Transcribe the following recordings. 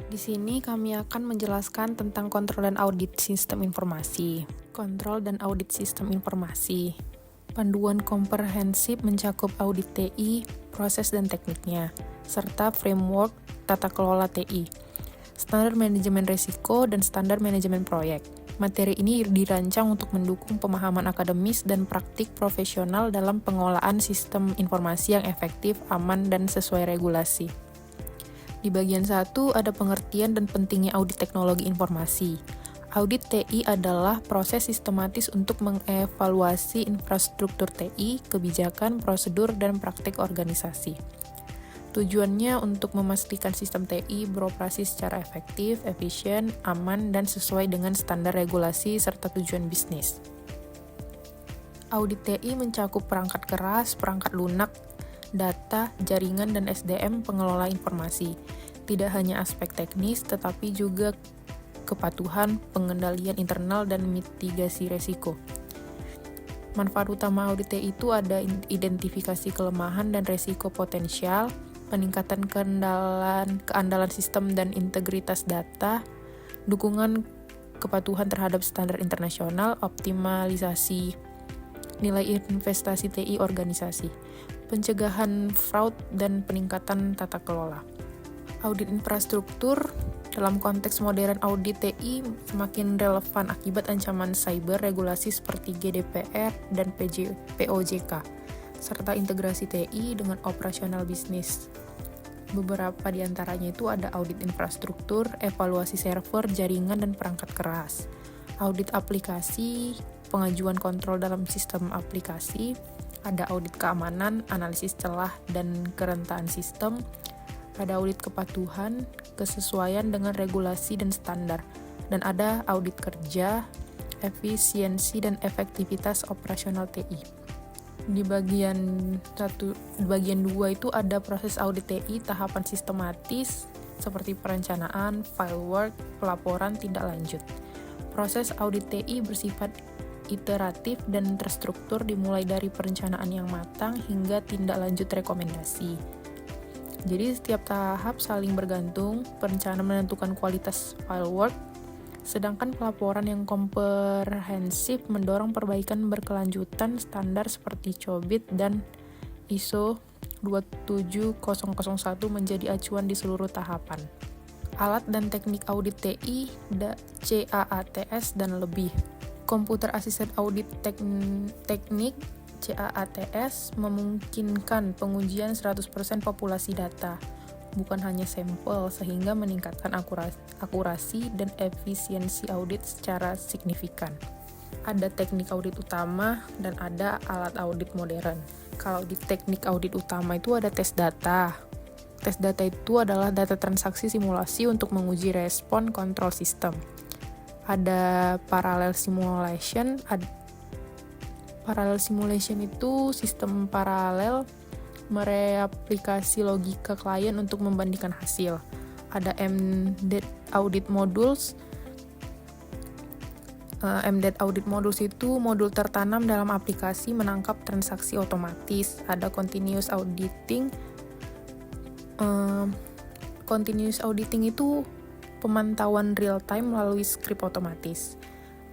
Di sini kami akan menjelaskan tentang kontrol dan audit sistem informasi. Kontrol dan audit sistem informasi. Panduan komprehensif mencakup audit TI, proses dan tekniknya, serta framework tata kelola TI, standar manajemen risiko, dan standar manajemen proyek. Materi ini dirancang untuk mendukung pemahaman akademis dan praktik profesional dalam pengelolaan sistem informasi yang efektif, aman, dan sesuai regulasi. Di bagian 1 ada pengertian dan pentingnya audit teknologi informasi. Audit TI adalah proses sistematis untuk mengevaluasi infrastruktur TI, kebijakan, prosedur, dan praktik organisasi. Tujuannya untuk memastikan sistem TI beroperasi secara efektif, efisien, aman, dan sesuai dengan standar regulasi serta tujuan bisnis. Audit TI mencakup perangkat keras, perangkat lunak, data, jaringan, dan SDM pengelola informasi. Tidak hanya aspek teknis, tetapi juga kepatuhan, pengendalian internal, dan mitigasi resiko. Manfaat utama audit TI itu ada identifikasi kelemahan dan resiko potensial, peningkatan keandalan sistem dan integritas data, dukungan kepatuhan terhadap standar internasional, optimalisasi nilai investasi TI organisasi, pencegahan fraud, dan peningkatan tata kelola. Audit infrastruktur dalam konteks modern audit TI semakin relevan akibat ancaman cyber, regulasi seperti GDPR dan POJK, serta integrasi TI dengan operasional bisnis. Beberapa di antaranya itu ada audit infrastruktur, evaluasi server, jaringan, dan perangkat keras. Audit aplikasi, pengajuan kontrol dalam sistem aplikasi, ada audit keamanan, analisis celah dan kerentanan sistem, ada audit kepatuhan, kesesuaian dengan regulasi dan standar, dan ada audit kerja, efisiensi dan efektivitas operasional TI. Di bagian 2 itu ada proses audit TI, tahapan sistematis seperti perencanaan, file work, pelaporan, tindak lanjut. Proses audit TI bersifat iteratif dan terstruktur dimulai dari perencanaan yang matang hingga tindak lanjut rekomendasi. Jadi setiap tahap saling bergantung, perencanaan menentukan kualitas file work, sedangkan pelaporan yang komprehensif mendorong perbaikan berkelanjutan standar seperti COBIT dan ISO 27001 menjadi acuan di seluruh tahapan. Alat dan teknik audit TI, CAATS dan lebih. Computer Assisted Audit Teknik CAATS memungkinkan pengujian 100% populasi data, bukan hanya sampel, sehingga meningkatkan akurasi dan efisiensi audit secara signifikan. Ada teknik audit utama dan ada alat audit modern. Kalau di teknik audit utama itu ada tes data. Tes data itu adalah data transaksi simulasi untuk menguji respon kontrol sistem. Ada parallel simulation. Parallel simulation itu sistem paralel mereplikasi logika klien untuk membandingkan hasil. Ada embedded audit modules. Embedded audit modules itu modul tertanam dalam aplikasi menangkap transaksi otomatis. Ada continuous auditing. Continuous auditing itu pemantauan real time melalui skrip otomatis.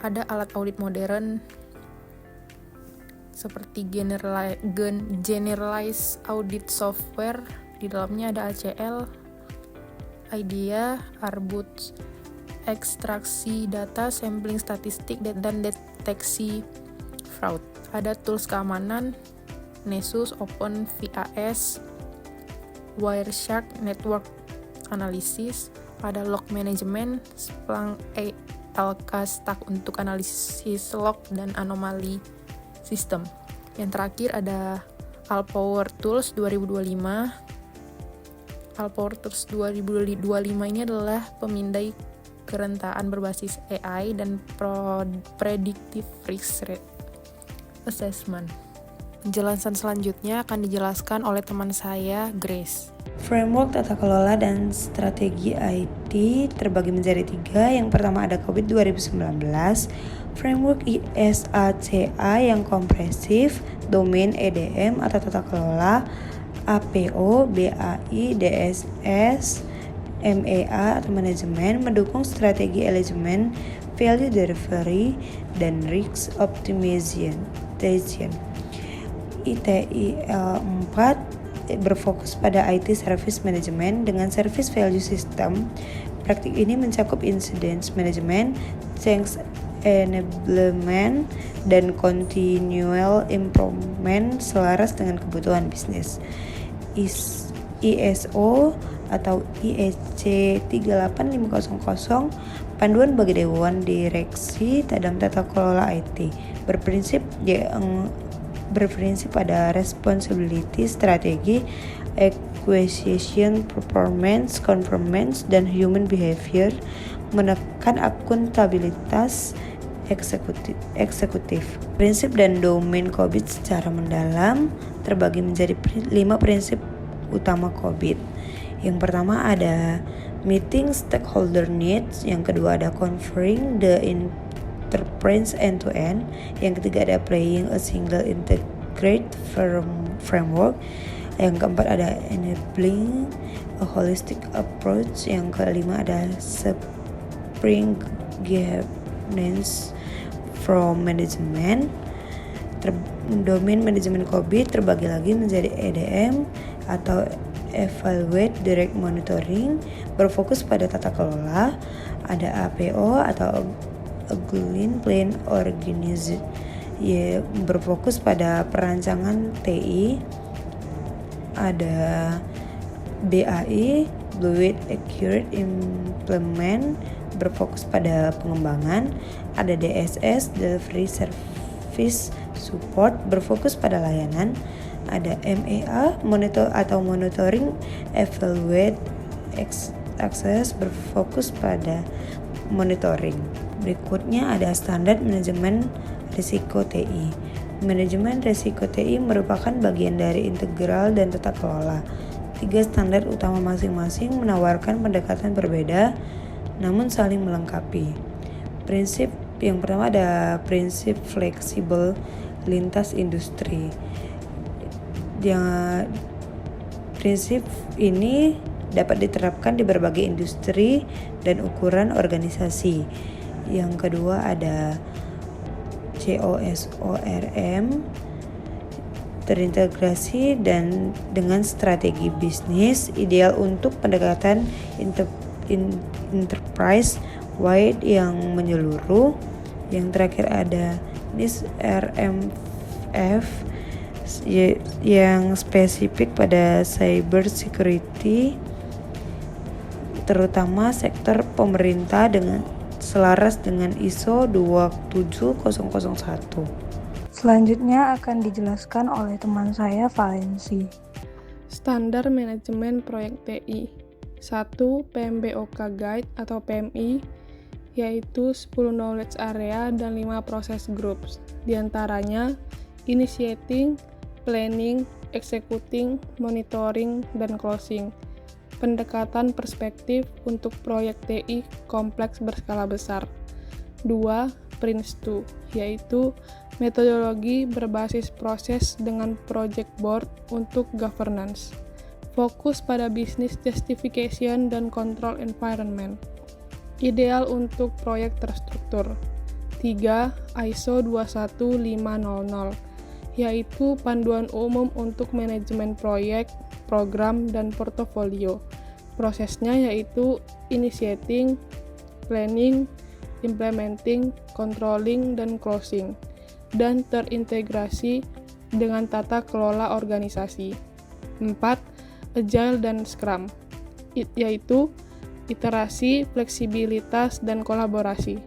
Ada alat audit modern seperti generalized audit software. Di dalamnya ada ACL, IDEA, Arbus, ekstraksi data, sampling statistik, dan deteksi fraud. Ada tools keamanan, Nessus, OpenVAS, Wireshark, Network Analysis. Ada log management, Splunk LK-Stack untuk analisis log dan anomali sistem. Yang terakhir ada Alpower Tools 2025. Alpower Tools 2025 ini adalah pemindai kerentaan berbasis AI dan predictive risk assessment. Penjelasan selanjutnya akan dijelaskan oleh teman saya, Grace. Framework tata kelola dan strategi IT terbagi menjadi 3. Yang pertama ada COVID 2019, Framework ISACA yang kompresif, Domain EDM atau tata kelola, APO, BAI, DSS, MAA atau manajemen mendukung strategi elemen, value delivery, dan risk optimization. ITIL 4 berfokus pada IT Service Management dengan Service Value System. Praktik ini mencakup incident management, change enablement, dan continual improvement selaras dengan kebutuhan bisnis. ISO atau IEC 38500 panduan bagi Dewan Direksi dalam tata kelola IT berprinsip pada responsibility, strategi, acquisition, performance, conformance, dan human behavior, menekan akuntabilitas eksekutif. Prinsip dan domain COVID secara mendalam terbagi menjadi 5 prinsip utama COVID. Yang pertama ada meeting stakeholder needs, yang kedua ada conferring the enterprise end-to-end, yang ketiga ada playing a single integrated framework, yang keempat ada enabling a holistic approach, yang kelima ada spring governance from management. Domain manajemen COVID terbagi lagi menjadi EDM atau Evaluate Direct Monitoring, berfokus pada tata kelola. Ada APO atau Agile Plan Organization, berfokus pada perancangan TI. Ada BAI Fluid Accurate Implement, berfokus pada pengembangan. Ada DSS Delivery Service Support, berfokus pada layanan. Ada MAA Monitoring Evaluate Access, berfokus pada monitoring. Berikutnya ada standar manajemen risiko TI. Manajemen risiko TI merupakan bagian dari integral dan tata kelola. 3 standar utama masing-masing menawarkan pendekatan berbeda namun saling melengkapi. Prinsip yang pertama ada prinsip fleksibel lintas industri. Prinsip ini dapat diterapkan di berbagai industri dan ukuran organisasi. Yang kedua ada COSORM, terintegrasi dan dengan strategi bisnis, ideal untuk pendekatan enterprise wide yang menyeluruh. Yang terakhir ada NIST RMF yang spesifik pada cyber security, terutama sektor pemerintah dengan selaras dengan ISO 27001. Selanjutnya akan dijelaskan oleh teman saya Valensi. Standar Manajemen Proyek TI 1. PMBOK Guide atau PMI, yaitu 10 knowledge area dan 5 proses groups. Di antaranya initiating, planning, executing, monitoring, dan closing. Pendekatan perspektif untuk proyek TI kompleks berskala besar. 2. PRINCE2, yaitu metodologi berbasis proses dengan project board untuk governance. Fokus pada business justification dan control environment. Ideal untuk proyek terstruktur. 3. ISO 21500, yaitu panduan umum untuk manajemen proyek, program, dan portofolio. Prosesnya yaitu initiating, planning, implementing, controlling, dan closing, dan terintegrasi dengan tata kelola organisasi. 4. Agile dan Scrum, yaitu iterasi, fleksibilitas, dan kolaborasi.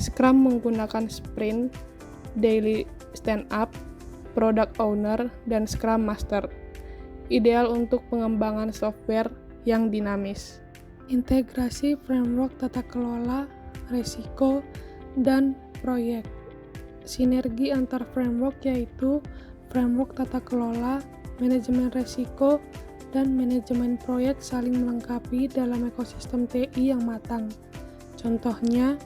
Scrum menggunakan sprint, daily stand-up, product owner, dan Scrum Master. Ideal untuk pengembangan software yang dinamis. Integrasi framework tata kelola, risiko, dan proyek. Sinergi antar framework yaitu framework tata kelola, manajemen risiko, dan manajemen proyek saling melengkapi dalam ekosistem TI yang matang. Contohnya,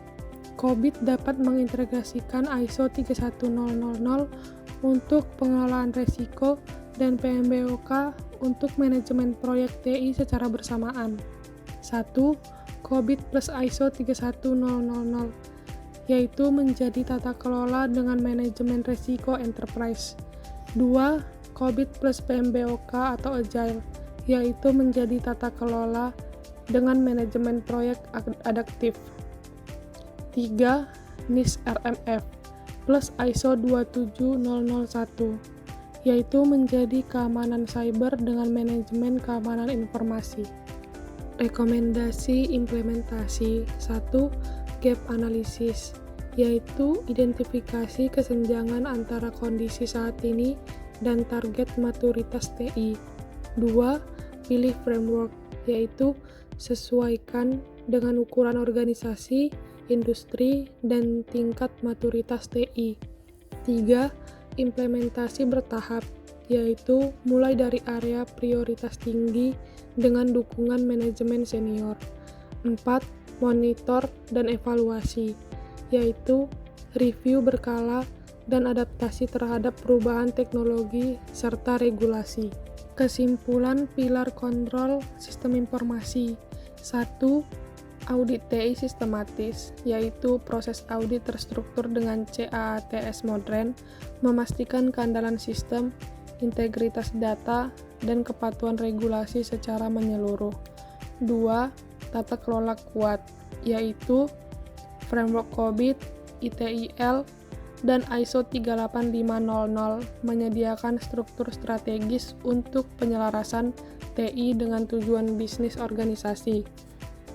COBIT dapat mengintegrasikan ISO 31000 untuk pengelolaan risiko dan PMBOK untuk manajemen proyek TI secara bersamaan. 1. COVID plus ISO 31000, yaitu menjadi tata kelola dengan manajemen risiko enterprise. 2. COVID plus PMBOK atau Agile, yaitu menjadi tata kelola dengan manajemen proyek adaptif. 3. NIST RMF plus ISO 27001, yaitu menjadi keamanan cyber dengan manajemen keamanan informasi. Rekomendasi implementasi. 1. Gap analysis, yaitu identifikasi kesenjangan antara kondisi saat ini dan target maturitas TI. 2. Pilih framework, yaitu sesuaikan dengan ukuran organisasi, industri, dan tingkat maturitas TI. 3. Implementasi bertahap, yaitu mulai dari area prioritas tinggi dengan dukungan manajemen senior. 4. Monitor dan evaluasi, yaitu review berkala dan adaptasi terhadap perubahan teknologi serta regulasi. Kesimpulan pilar kontrol sistem informasi. 1. Audit TI sistematis, yaitu proses audit terstruktur dengan CAATS modern, memastikan keandalan sistem, integritas data, dan kepatuhan regulasi secara menyeluruh. 2. Tata kelola kuat, yaitu framework COVID, ITIL, dan ISO 38500 menyediakan struktur strategis untuk penyelarasan TI dengan tujuan bisnis organisasi.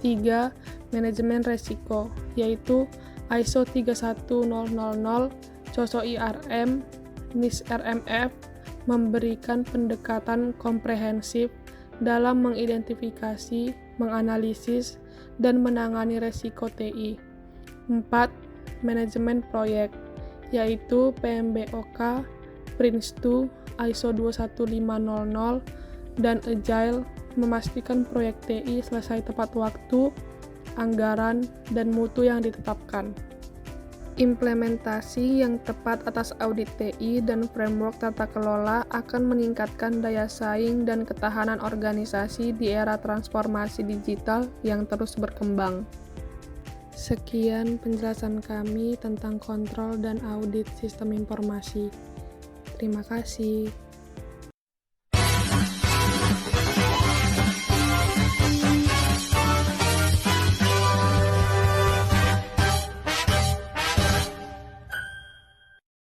3. Manajemen resiko, yaitu ISO 31000, COSO IRM, NIST RMF, memberikan pendekatan komprehensif dalam mengidentifikasi, menganalisis, dan menangani resiko TI. 4. Manajemen proyek, yaitu PMBOK, PRINCE2, ISO 21500, dan Agile, memastikan proyek TI selesai tepat waktu, anggaran, dan mutu yang ditetapkan. Implementasi yang tepat atas audit TI dan framework tata kelola akan meningkatkan daya saing dan ketahanan organisasi di era transformasi digital yang terus berkembang. Sekian penjelasan kami tentang kontrol dan audit sistem informasi. Terima kasih.